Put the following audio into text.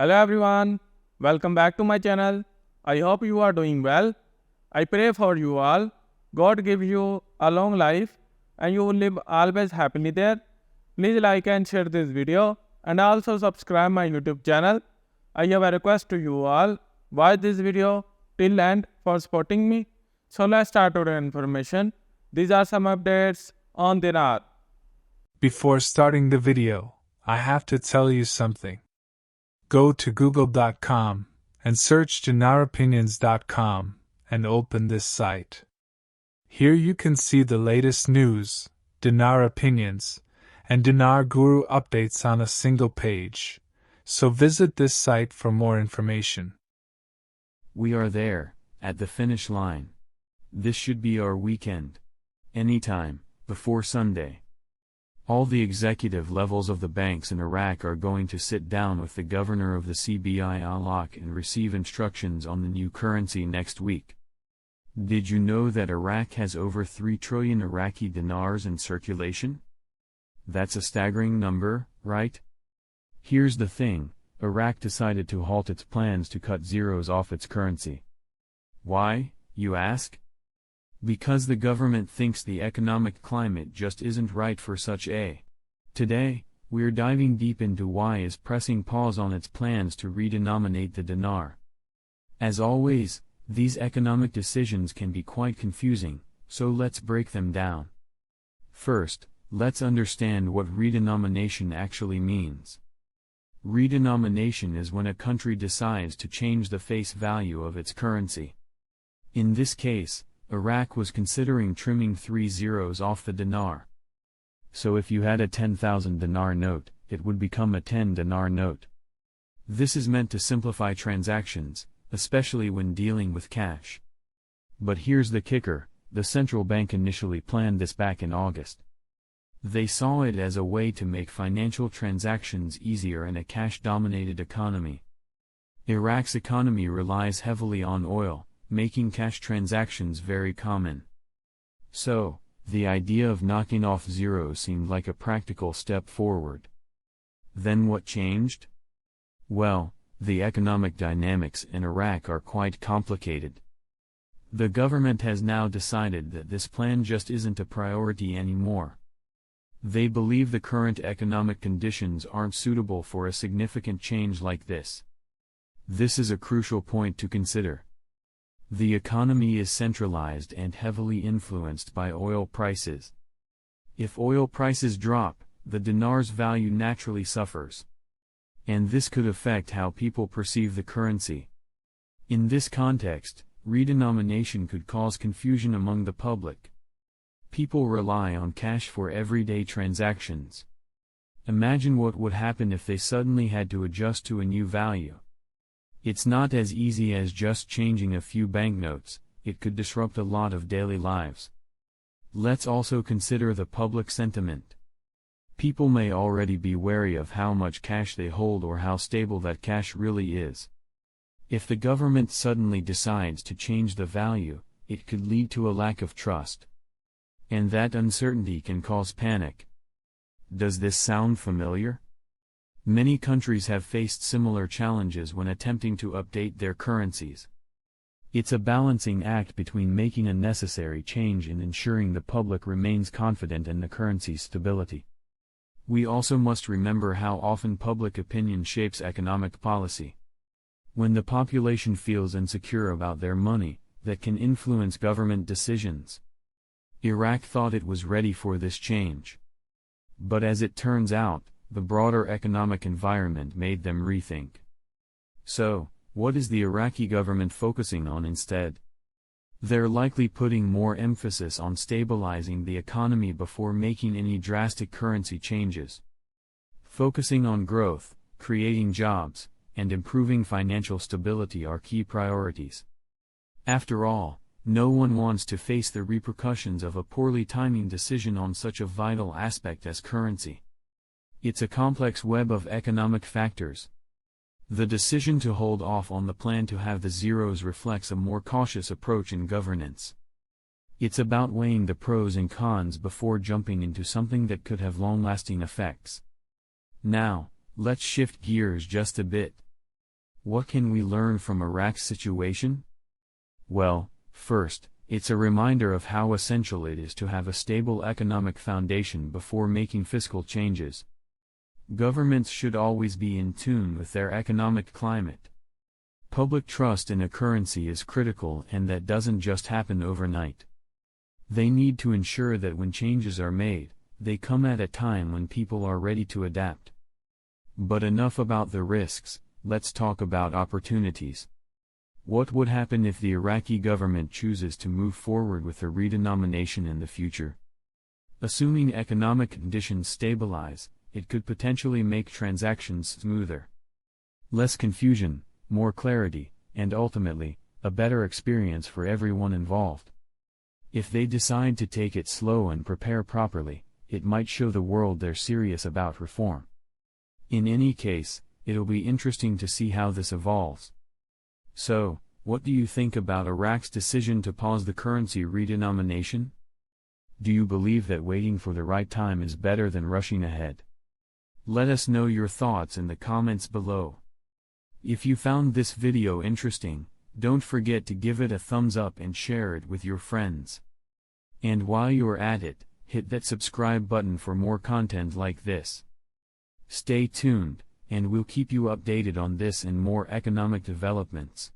Hello everyone, welcome back to my channel. I hope you are doing well. I pray for you all. God give you a long life and you will live always happily there. Please like and share this video and also subscribe my YouTube channel. I have a request to you all. Watch this video till end for supporting me. So let's start our information. These are some updates on Dinar. Before starting the video, I have to tell you something. Go to google.com and search dinaropinions.com and open this site. Here you can see the latest news, Dinar opinions, and Dinar Guru updates on a single page. So visit this site for more information. We are there, at the finish line. This should be our weekend. Anytime, before Sunday. All the executive levels of the banks in Iraq are going to sit down with the governor of the CBI al-Haq and receive instructions on the new currency next week. Did you know that Iraq has over 3 trillion Iraqi dinars in circulation? That's a staggering number, right? Here's the thing, Iraq decided to halt its plans to cut zeros off its currency. Why, you ask? Because the government thinks the economic climate just isn't right for such a. Today, we're diving deep into why is pressing pause on its plans to redenominate the dinar. As always, these economic decisions can be quite confusing, so let's break them down. First, let's understand what redenomination actually means. Redenomination is when a country decides to change the face value of its currency. In this case, Iraq was considering trimming 3 zeros off the dinar. So if you had a 10,000 dinar note, it would become a 10 dinar note. This is meant to simplify transactions, especially when dealing with cash. But here's the kicker, the central bank initially planned this back in August. They saw it as a way to make financial transactions easier in a cash-dominated economy. Iraq's economy relies heavily on oil, making cash transactions very common. So, the idea of knocking off zeros seemed like a practical step forward. Then what changed? Well, the economic dynamics in Iraq are quite complicated. The government has now decided that this plan just isn't a priority anymore. They believe the current economic conditions aren't suitable for a significant change like this. This is a crucial point to consider. The economy is centralized and heavily influenced by oil prices. If oil prices drop, the dinar's value naturally suffers. And this could affect how people perceive the currency. In this context, redenomination could cause confusion among the public. People rely on cash for everyday transactions. Imagine what would happen if they suddenly had to adjust to a new value. It's not as easy as just changing a few banknotes, it could disrupt a lot of daily lives. Let's also consider the public sentiment. People may already be wary of how much cash they hold or how stable that cash really is. If the government suddenly decides to change the value, it could lead to a lack of trust. And that uncertainty can cause panic. Does this sound familiar? Many countries have faced similar challenges when attempting to update their currencies. It's a balancing act between making a necessary change and ensuring the public remains confident in the currency's stability. We also must remember how often public opinion shapes economic policy. When the population feels insecure about their money, that can influence government decisions. Iraq thought it was ready for this change. But as it turns out, the broader economic environment made them rethink. So, what is the Iraqi government focusing on instead? They're likely putting more emphasis on stabilizing the economy before making any drastic currency changes. Focusing on growth, creating jobs, and improving financial stability are key priorities. After all, no one wants to face the repercussions of a poorly timing decision on such a vital aspect as currency. It's a complex web of economic factors. The decision to hold off on the plan to have the zeros reflects a more cautious approach in governance. It's about weighing the pros and cons before jumping into something that could have long-lasting effects. Now, let's shift gears just a bit. What can we learn from Iraq's situation? Well, first, it's a reminder of how essential it is to have a stable economic foundation before making fiscal changes. Governments should always be in tune with their economic climate. Public trust in a currency is critical, and that doesn't just happen overnight. They need to ensure that when changes are made, they come at a time when people are ready to adapt. But enough about the risks, let's talk about opportunities. What would happen if the Iraqi government chooses to move forward with a redenomination in the future? Assuming economic conditions stabilize, it could potentially make transactions smoother. Less confusion, more clarity, and ultimately, a better experience for everyone involved. If they decide to take it slow and prepare properly, it might show the world they're serious about reform. In any case, it'll be interesting to see how this evolves. So, what do you think about Iraq's decision to pause the currency redenomination? Do you believe that waiting for the right time is better than rushing ahead? Let us know your thoughts in the comments below. If you found this video interesting, don't forget to give it a thumbs up and share it with your friends. And while you're at it, hit that subscribe button for more content like this. Stay tuned, and we'll keep you updated on this and more economic developments.